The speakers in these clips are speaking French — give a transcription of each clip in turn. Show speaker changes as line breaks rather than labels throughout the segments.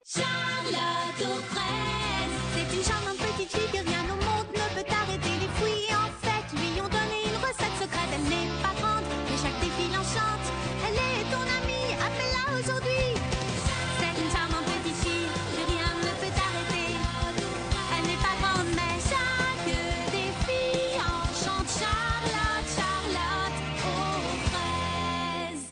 Charlotte aux fraises. C'est une charmante petite fille que rien au monde ne peut arrêter les fruits. En fait, lui ont donné une recette secrète. Elle n'est pas grande, mais chaque défi l'enchante. Elle est ton amie, appelle-la aujourd'hui. C'est une charmante petite fille que rien ne peut arrêter. Elle n'est pas grande, mais chaque défi enchante. Charlotte, Charlotte aux fraises.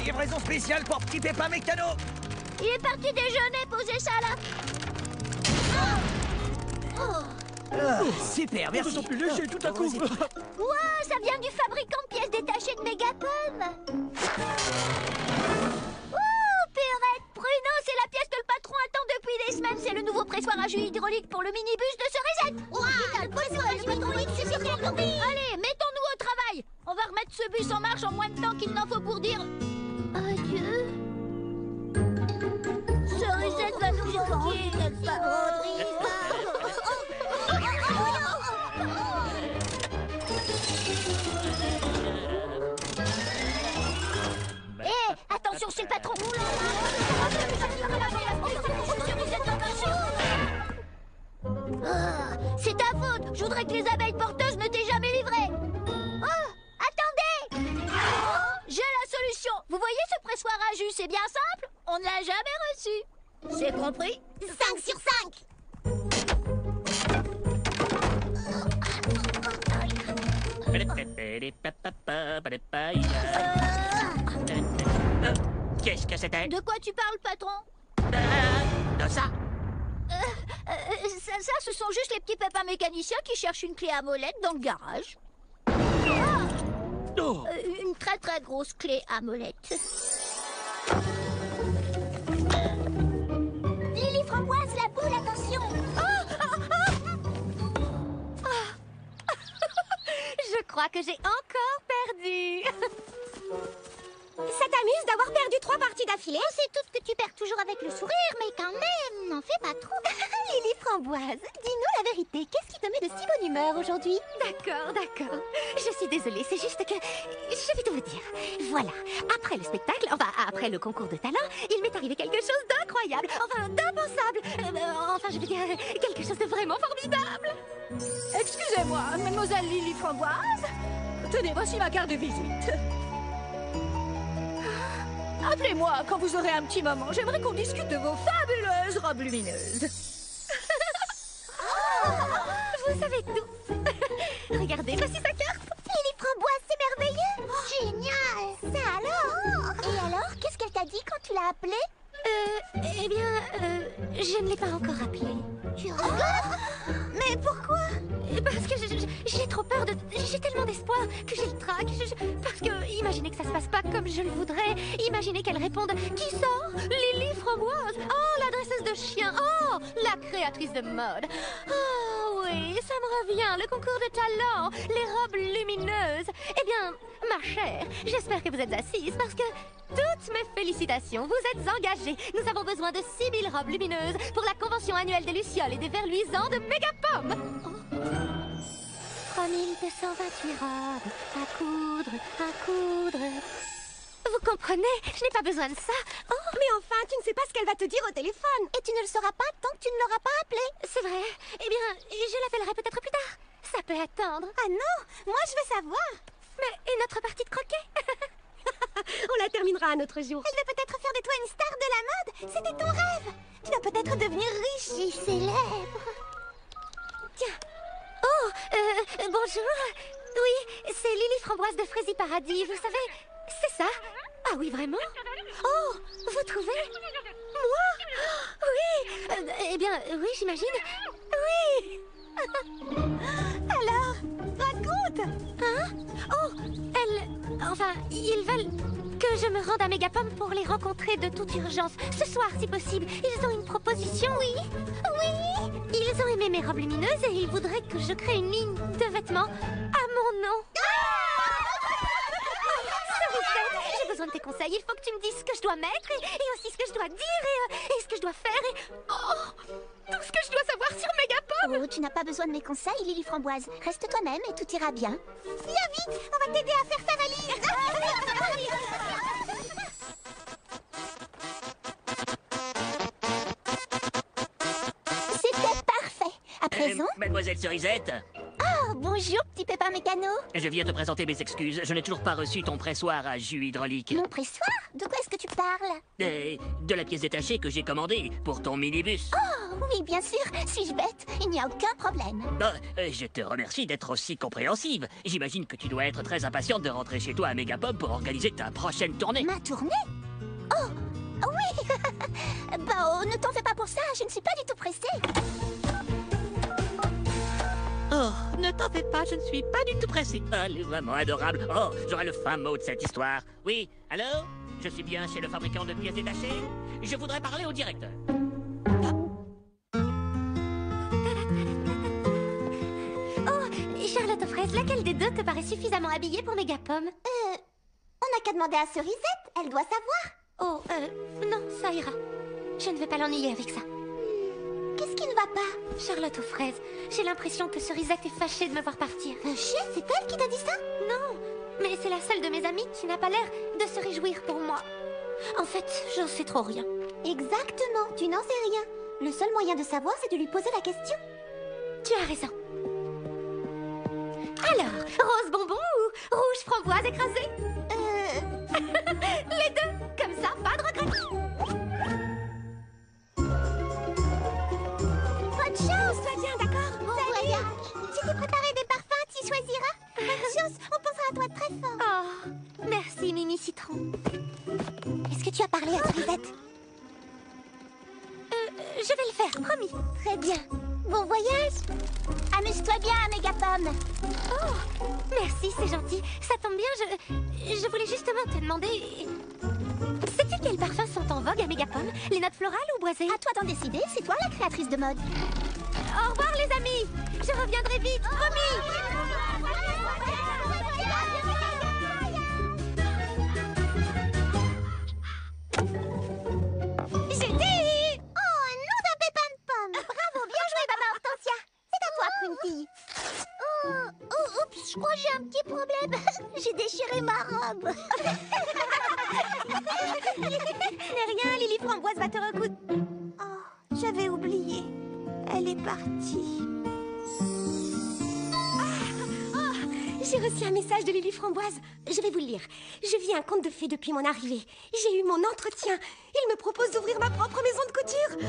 Livraison spéciale pour Petit Pépin Mécano.
Il est parti déjeuner, posez ça là.
Super, merci.
Je me sens plus léger tout à coup.
Ouah, ça vient du fabricant de pièces détachées de Mégapom. Ouh, Purette, Pruno, c'est la pièce que le patron attend depuis des semaines. C'est le nouveau pressoir à jus hydraulique pour le minibus de Cerisette. Ouah, le pressoir à jus hydraulique, c'est super compris. Allez, mettons-nous au travail. On va remettre ce bus en marche en moins de temps qu'il n'en faut pour dire adieu. Cerisette va nous manquer, n'est-ce pas, Rodrigue? Hé, attention, c'est le patron. C'est ta faute. Je voudrais que les abeilles porteuses ne t'aient jamais livré. Oh, attendez. J'ai la solution. Vous voyez ce pressoir à jus, c'est bien simple. On ne l'a jamais reçu. C'est compris? 5 sur 5.
Qu'est-ce que c'était?
De quoi tu parles, patron?
De ça?
Ça, ce sont juste les petits pépins mécaniciens qui cherchent une clé à molette dans le garage.
Oh.
Une très très grosse clé à molette. Lily Framboise, la boule, attention!
Je crois que j'ai encore perdu.
Ça t'amuse d'avoir perdu 3 parties d'affilée? On sait toutes que tu perds toujours avec le sourire, mais quand même, n'en fais pas trop.
Lily Framboise, dis-nous la vérité. Qu'est-ce qui te met de si bonne humeur aujourd'hui? D'accord. Je suis désolée, c'est juste que... Je vais tout vous dire. Voilà, après le spectacle, après le concours de talent, il m'est arrivé quelque chose d'incroyable, d'impensable. Je veux dire, quelque chose de vraiment formidable.
Excusez-moi, mademoiselle Lily Framboise. Tenez, voici ma carte de visite. Appelez-moi quand vous aurez un petit moment. J'aimerais qu'on discute de vos fabuleuses robes lumineuses.
Vous savez tout. Regardez, voici sa carte.
Lily Framboise, c'est merveilleux! Génial! Ça alors? Et alors, qu'est-ce qu'elle t'a dit quand tu l'as appelée?
Je ne l'ai pas encore appelé.
Tu rigoles? Mais pourquoi?
Parce que j'ai trop peur de... J'ai tellement d'espoir que j'ai le trac. Parce que imaginez que ça se passe pas comme je le voudrais. Imaginez qu'elle réponde: qui sort? Lily Framboise. Oh, la dresseuse de chiens. Oh, la créatrice de mode. Oh oui, ça me revient, le concours de talent, les robes lumineuses. Eh bien, ma chère, j'espère que vous êtes assise parce que... Toutes mes félicitations, vous êtes engagée. Nous avons besoin de 6000 robes lumineuses pour la convention annuelle des Lucioles et des vers luisants de Mégapom. 3228 robes à coudre. Vous comprenez? Je n'ai pas besoin de ça. Oh,
Mais enfin, tu ne sais pas ce qu'elle va te dire au téléphone. Et tu ne le sauras pas tant que tu ne l'auras pas appelée.
c'est vrai. Eh bien, je l'appellerai peut-être plus tard. Ça peut attendre.
Ah non, moi je veux savoir.
Mais et notre partie de croquet?
On la terminera un autre jour. Elle va peut-être faire de toi une star de la mode. C'était ton rêve. Tu vas peut-être devenir riche et célèbre.
Tiens. Oh, bonjour. Oui, c'est Lily Framboise de Frézy Paradis, vous savez. C'est ça. Ah oui, vraiment? Oh, vous trouvez? Moi? Oui. Eh bien, oui, j'imagine. Oui.
Alors, raconte.
Hein? Oh, ils veulent que je me rende à Mégapom pour les rencontrer de toute urgence. Ce soir, si possible. Ils ont une proposition. Oui. Ils ont aimé mes robes lumineuses et ils voudraient que je crée une ligne de vêtements à mon nom. Cerisette, j'ai besoin de tes conseils. Il faut que tu me dises ce que je dois mettre et aussi ce que je dois dire et ce que je dois faire et... Oh, tout ce que je dois savoir sur Mégapom.
Oh, tu n'as pas besoin de mes conseils, Lily Framboise. Reste toi-même et tout ira bien. Viens vite, on va t'aider à faire ta valise.
Mademoiselle Cerisette,
Oh, bonjour, petit pépin mécano.
je viens te présenter mes excuses. Je n'ai toujours pas reçu ton pressoir à jus hydraulique.
Mon pressoir? De quoi est-ce que tu parles?
De la pièce détachée que j'ai commandée pour ton minibus.
Oh, oui, bien sûr. Suis-je bête? Il n'y a aucun problème.
Je te remercie d'être aussi compréhensive. J'imagine que tu dois être très impatiente de rentrer chez toi à Megapop pour organiser ta prochaine tournée.
Ma tournée? Oh, oui. Bah, oh, ne t'en fais pas pour ça. Je ne suis pas du tout pressée.
Oh, ne t'en fais pas, je ne suis pas du tout pressée. Oh, elle est vraiment adorable. Oh, j'aurai le fin mot de cette histoire. Oui, allô? Je suis bien chez le fabricant de pièces détachées? Je voudrais parler au directeur.
Oh, Charlotte aux fraises, laquelle des deux te paraît suffisamment habillée pour Megapom?
On n'a qu'à demander à Cerisette. Elle doit savoir.
Oh, non, ça ira. Je ne vais pas l'ennuyer avec ça.
Qu'est-ce qui ne va pas?
Charlotte aux fraises, j'ai l'impression que Cerisette est fâchée de me voir partir.
Fâchée? C'est elle qui t'a dit ça?
Non, mais c'est la seule de mes amies qui n'a pas l'air de se réjouir pour moi. En fait, j'en sais trop rien.
Exactement. Tu n'en sais rien. Le seul moyen de savoir, c'est de lui poser la question.
Tu as raison. Alors, rose bonbon ou rouge framboise écrasée? Les deux, comme ça, pas de regret.
Bonne chance, sois bien, d'accord? Bon voyage. Si tu préparé des parfums, tu choisiras. Bonne chance, on pensera à toi très fort.
Oh, merci Mimi Citron.
Est-ce que tu as parlé à Cerisette?
Je vais le faire, promis.
Très bien. Bon voyage. Amuse-toi bien à Megapom.
Oh, merci, c'est gentil. Ça tombe bien, je voulais justement te demander... Sais-tu quels parfums sont en vogue à Megapom? Les notes florales ou boisées?
À toi d'en décider, c'est toi la créatrice de mode.
Au revoir les amis. Je reviendrai vite, promis.
J'ai dit... Oh, un nom d'un pépin de pomme. Bravo, bien joué, maman Hortensia. C'est à toi, Prunty. Oh, oups, je crois que j'ai un petit problème. J'ai déchiré ma robe.
Ce n'est rien, Lily Framboise va te recoudre.
Oh, j'avais oublié. Elle est partie.
J'ai reçu un message de Lily Framboise. Je vais vous le lire. Je vis un conte de fées depuis mon arrivée. J'ai eu mon entretien. Il me propose d'ouvrir ma propre maison de couture. Oh,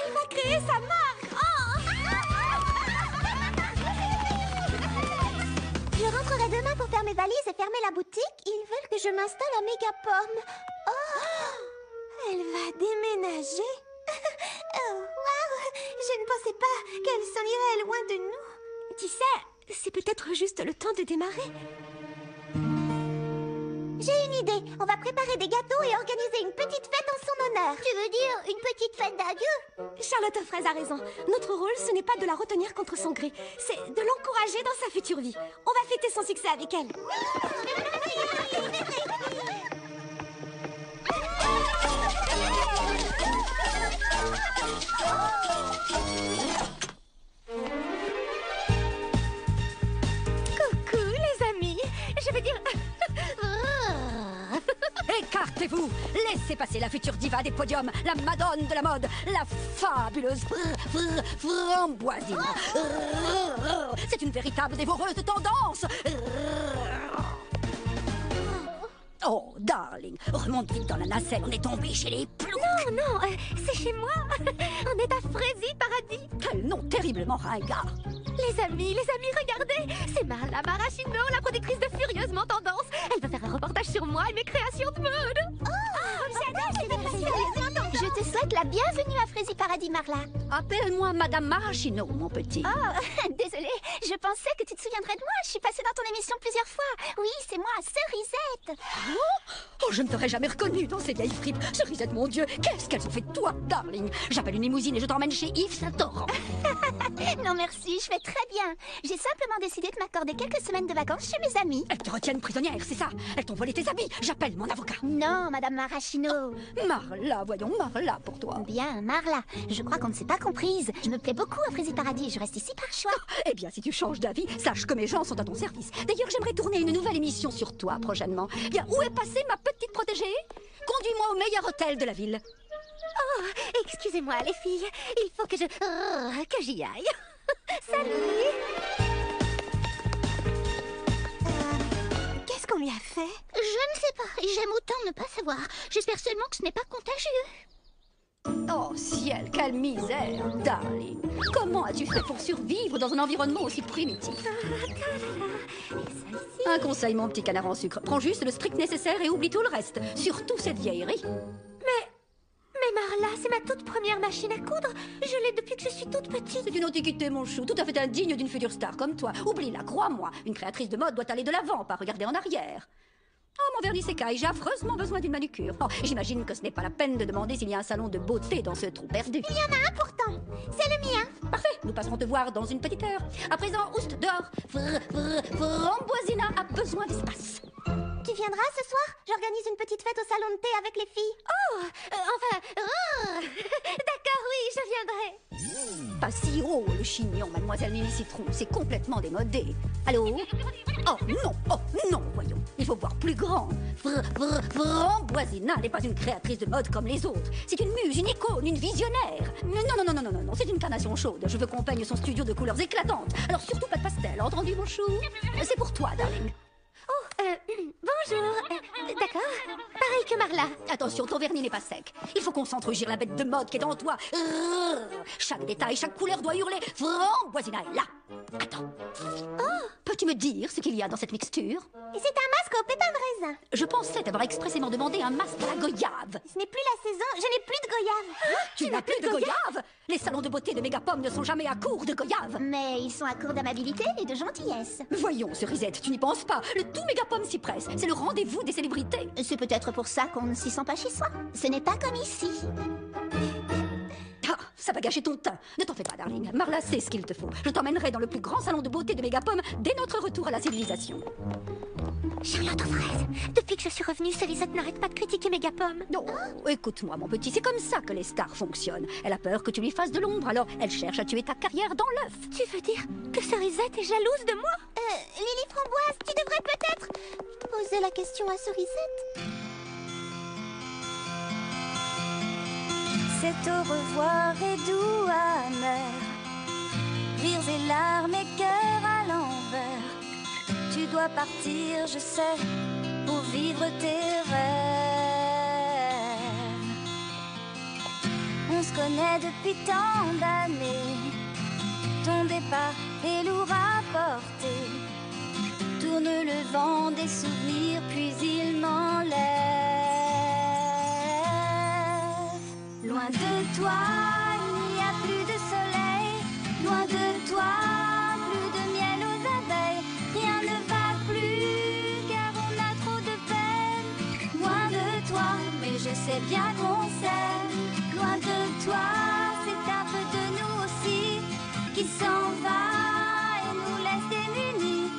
elle va créer sa marque.
Je rentrerai demain pour faire mes valises et fermer la boutique. Ils veulent que je m'installe à Megapom. Oh,
Elle va déménager.
oh, waouh, je ne pensais pas qu'elle s'en irait loin de nous.
Tu sais, c'est peut-être juste le temps de démarrer.
J'ai une idée. On va préparer des gâteaux et organiser une petite fête en son honneur. Tu veux dire une petite fête d'adieu?
Charlotte aux fraises a raison. Notre rôle, ce n'est pas de la retenir contre son gré. C'est de l'encourager dans sa future vie. On va fêter son succès avec elle.
Coucou les amis. Je veux dire...
Écartez-vous! Laissez passer la future diva des podiums, la madone de la mode, la fabuleuse Framboisine. C'est une véritable dévoreuse de tendance. Oh, darling, remonte vite dans la nacelle, on est tombé chez les plots.
Non, c'est chez moi. On est à Frézy Paradis.
Quel nom terriblement ringard.
Les amis, regardez. C'est Marla Maraschino, la productrice de Furieusement Tendance. Elle va faire un reportage sur moi et mes créations de mode.
Je te souhaite la bienvenue à Frézy Paradis, Marla.
Appelle-moi Madame Maraschino, mon petit.
Oh, désolée, je pensais que tu te souviendrais de moi. Je suis passée dans ton émission plusieurs fois. Oui, c'est moi, Cerisette.
Oh, je ne t'aurais jamais reconnue dans ces vieilles fripes. Cerisette, mon Dieu, qu'est-ce qu'elles ont fait de toi, darling? J'appelle une limousine et je t'emmène chez Yves Saint-Laurent.
Non merci, je fais très bien. J'ai simplement décidé de m'accorder quelques semaines de vacances chez mes amis.
Elles te retiennent prisonnière, c'est ça? Elles t'ont volé tes habits. J'appelle mon avocat.
Non, Madame Maraschino.
Marla, voyons, Marla pour toi.
Bien, Marla, je crois qu'on ne s'est pas comprise. Je me plais beaucoup à Frézy Paradis et je reste ici par choix.
Eh bien, si tu changes d'avis, sache que mes gens sont à ton service. D'ailleurs, j'aimerais tourner une nouvelle émission sur toi prochainement. Bien, où est passée ma petite protégée? Conduis-moi au meilleur hôtel de la ville.
Oh, excusez-moi les filles. Il faut que j'y aille. Salut.
Qu'est-ce qu'on lui a fait?
Je ne sais pas. J'aime autant ne pas savoir. J'espère seulement que ce n'est pas contagieux.
Oh ciel, quelle misère, darling. Comment as-tu fait pour survivre dans un environnement aussi primitif? Un conseil, mon petit canard en sucre. Prends juste le strict nécessaire et oublie tout le reste. Surtout cette vieillerie.
Mais Marla, c'est ma toute première machine à coudre. Je l'ai depuis que je suis toute petite.
C'est une antiquité, mon chou, tout à fait indigne d'une future star comme toi. Oublie-la, crois-moi. Une créatrice de mode doit aller de l'avant, pas regarder en arrière. Oh, mon vernis s'écaille, j'ai affreusement besoin d'une manucure. Oh, j'imagine que ce n'est pas la peine de demander s'il y a un salon de beauté dans ce trou perdu.
Il y en a un pourtant. C'est le mien.
Parfait, nous passerons te voir dans une petite heure. À présent, oust, dehors. Framboisina a besoin d'espace.
Tu viendras ce soir? J'organise une petite fête au salon de thé avec les filles.
D'accord, oui, je viendrai.
Pas si haut, le chignon, mademoiselle Mimi Citron. C'est complètement démodé. Allô? Oh non, voyons. Il faut voir plus grand. Framboisina n'est pas une créatrice de mode comme les autres. C'est une muse, une icône, une visionnaire. Non, c'est une carnation chaude. Je veux qu'on peigne son studio de couleurs éclatantes. Alors surtout pas de pastel, entendu mon chou? C'est pour toi, darling.
Bonjour. D'accord. Pareil que Marla.
Attention, ton vernis n'est pas sec. Il faut concentrer la bête de mode qui est en toi. Chaque détail, chaque couleur doit hurler. Framboisina est là. Attends. Peux-tu me dire ce qu'il y a dans cette mixture?
Et c'est un masque au pépin de raisin.
Je pensais t'avoir expressément demandé un masque à la goyave.
Ce n'est plus la saison, je n'ai plus de goyave.
Tu n'as plus de goyave? Les salons de beauté de Mégapom ne sont jamais à court de goyave.
Mais ils sont à court d'amabilité et de gentillesse.
Voyons, Cerisette, tu n'y penses pas. Le tout Mégapom s'y presse. C'est le rendez-vous des célébrités.
C'est peut-être pour ça qu'on ne s'y sent pas chez soi. Ce n'est pas comme ici.
Ah, ça va gâcher ton teint. Ne t'en fais pas, darling. Marla sait ce qu'il te faut. Je t'emmènerai dans le plus grand salon de beauté de Mégapom dès notre retour à la civilisation.
Charlotte aux fraises. Depuis que je suis revenue, Cerisette n'arrête pas de critiquer Mégapom.
Non, écoute-moi, mon petit, c'est comme ça que les stars fonctionnent. Elle a peur que tu lui fasses de l'ombre, alors elle cherche à tuer ta carrière dans l'œuf.
Tu veux dire que Cerisette est jalouse de moi?
Lily Framboise, tu devrais peut-être poser la question à Cerisette.
C'est au revoir et doux amer, rires et larmes et cœur à l'envers. Tu dois partir, je sais, pour vivre tes rêves. On se connaît depuis tant d'années, ton départ est lourd à porter. Tourne le vent des souvenirs, puis il m'enlève. Loin de toi, il n'y a plus de soleil. Loin de toi, plus de miel aux abeilles. Rien ne va plus, car on a trop de peine. Loin de toi, mais je sais bien qu'on s'aime. Loin de toi, c'est un peu de nous aussi qui s'en va et nous laisse démunis.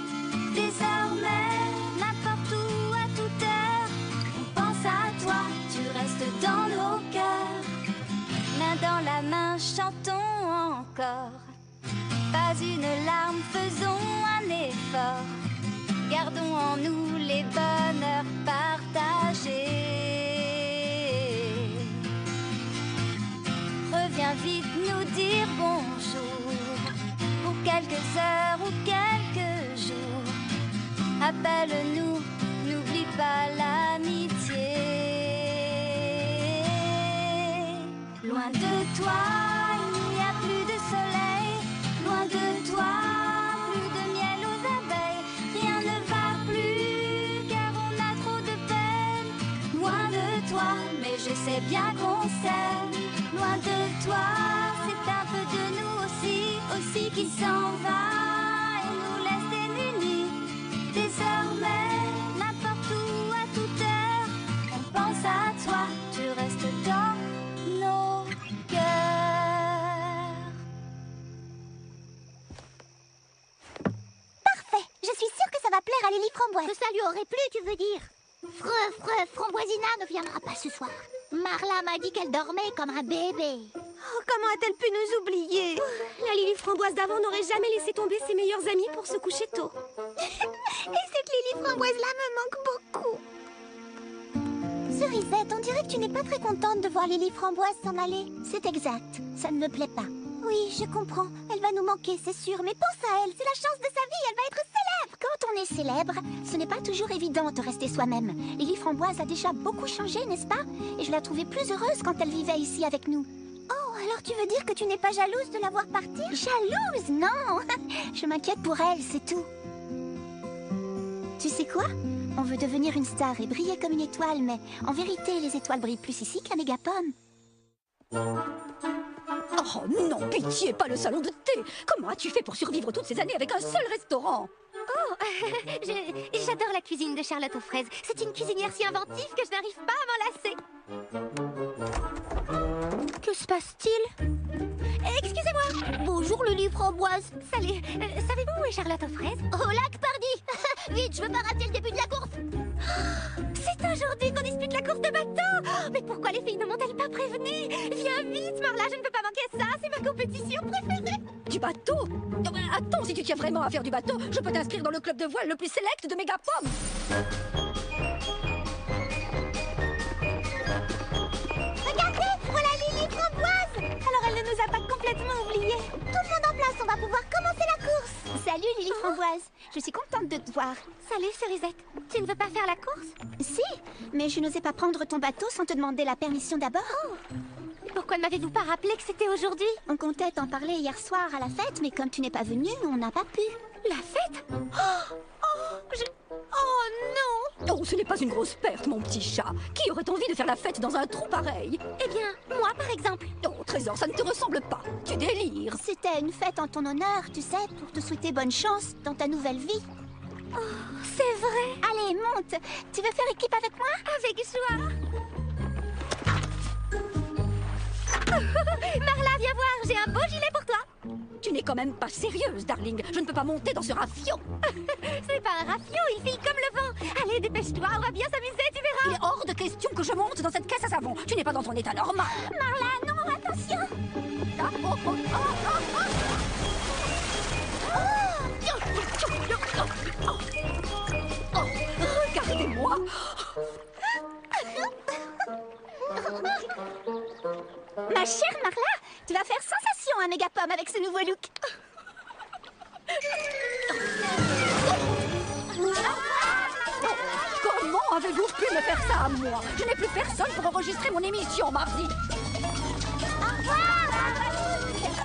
Désormais, n'importe où, à toute heure, on pense à toi, tu restes dans nos cœurs. Main dans la main, chantons encore. Pas une larme, faisons un effort. Gardons en nous les bonheurs partagés. Reviens vite nous dire bonjour. Pour quelques heures ou quelques jours. Appelle-nous, n'oublie pas l'amitié. Loin de toi, il n'y a plus de soleil. Loin de toi, plus de miel aux abeilles. Rien ne va plus, car on a trop de peine. Loin de toi, mais je sais bien qu'on s'aime. Loin de toi, c'est un peu de nous aussi qui s'en va et nous laisse démunis. Désormais, n'importe où, à toute heure, on pense à toi, tu restes dans nos cœurs.
Parfait, je suis sûre que ça va plaire à Lily Framboise.
Que ça lui aurait plu, tu veux dire? Framboisina ne viendra pas ce soir. Marla m'a dit qu'elle dormait comme un bébé.
Oh, comment a-t-elle pu nous oublier? La Lily Framboise d'avant n'aurait jamais laissé tomber ses meilleurs amis pour se coucher tôt. Et cette Lily Framboise-là me manque beaucoup. Cerisette, on dirait que tu n'es pas très contente de voir Lily Framboise s'en aller.
C'est exact, ça ne me plaît pas.
Oui, je comprends. Elle va nous manquer, c'est sûr. Mais pense à elle, c'est la chance de sa vie, elle va être célèbre.
Quand on est célèbre, ce n'est pas toujours évident de rester soi-même. Lily Framboise a déjà beaucoup changé, n'est-ce pas? Et je la trouvais plus heureuse quand elle vivait ici avec nous.
Oh, alors tu veux dire que tu n'es pas jalouse de la voir partir?
Jalouse? Non. Je m'inquiète pour elle, c'est tout. Tu sais quoi? On veut devenir une star et briller comme une étoile, mais en vérité, les étoiles brillent plus ici qu'à Mégapomme.
Oh non, pitié, pas le salon de thé. Comment as-tu fait pour survivre toutes ces années avec un seul restaurant?
Oh, j'adore la cuisine de Charlotte aux fraises. C'est une cuisinière si inventive que je n'arrive pas à m'en lasser. Que se passe-t-il? Excusez-moi.
Bonjour, Lily Framboise.
Salut. Savez-vous où est Charlotte aux fraises?
Au lac, pardi. Vite, je veux pas rater le début de la course.
C'est aujourd'hui qu'on dispute la course de bateau. Mais pourquoi les filles ne m'ont-elles pas prévenue? Viens vite, Marla, je ne peux pas manquer ça. C'est ma compétition préférée.
Du bateau? Oh, ben, attends, si tu tiens vraiment à faire du bateau, je peux t'inscrire dans le club de voile le plus sélect de Mégapomme.
Regardez, voilà Lily Framboise. Alors elle ne nous a pas complètement oubliés. Tout le monde en place, on va pouvoir commencer la course.
Salut, Lily Framboise. Je suis contente de te voir. Salut, Cerisette. Tu ne veux pas faire la course? Si, mais je n'osais pas prendre ton bateau sans te demander la permission d'abord. Pourquoi ne m'avez-vous pas rappelé que c'était aujourd'hui? On comptait t'en parler hier soir à la fête, mais comme tu n'es pas venue, on n'a pas pu. La fête? Oh non!
Oh, ce n'est pas une grosse perte, mon petit chat. Qui aurait envie de faire la fête dans un trou pareil?
Eh bien, moi par exemple.
Oh, Trésor, ça ne te ressemble pas. Tu délires.
C'était une fête en ton honneur, tu sais, pour te souhaiter bonne chance dans ta nouvelle vie. Oh, c'est vrai. Allez, monte. Tu veux faire équipe avec moi? Avec joie. Marla, viens voir, j'ai un beau gilet pour toi.
Tu n'es quand même pas sérieuse, darling. Je ne peux pas monter dans ce rafiot.
C'est pas un rafiot, il file comme le vent. Allez, dépêche-toi, on va bien s'amuser, tu verras.
Il est hors de question que je monte dans cette caisse à savon. Tu n'es pas dans ton état normal.
Marla, non, attention.
Ah, oh, oh, oh, oh, oh. Oh, regardez-moi.
Ma chère Marla, tu vas faire sensation à Mégapomme avec ce nouveau look.
Comment avez-vous pu me faire ça à moi? Je n'ai plus personne pour enregistrer mon émission mardi.
Au revoir.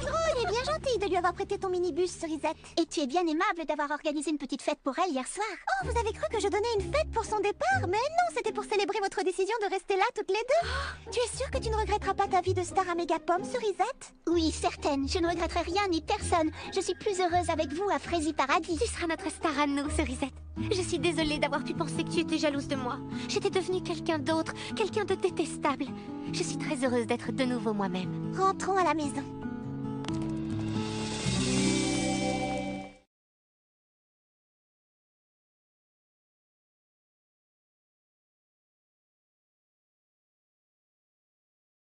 Oh, il est bien gentil de lui avoir prêté ton minibus, Cerisette.
Et tu es bien aimable d'avoir organisé une petite fête pour elle hier soir.
Oh, vous avez cru que je donnais une fête pour son départ? Mais non, c'était pour célébrer votre décision de rester là toutes les deux. Tu es sûre que tu ne regretteras pas ta vie de star à Mégapomme, Cerisette?
Oui, certaine. Je ne regretterai rien ni personne. Je suis plus heureuse avec vous à Frazy Paradis. Tu seras notre star à nous, Cerisette. Je suis désolée d'avoir pu penser que tu étais jalouse de moi. J'étais devenue quelqu'un d'autre, quelqu'un de détestable. Je suis très heureuse d'être de nouveau moi-même.
Rentrons à la maison.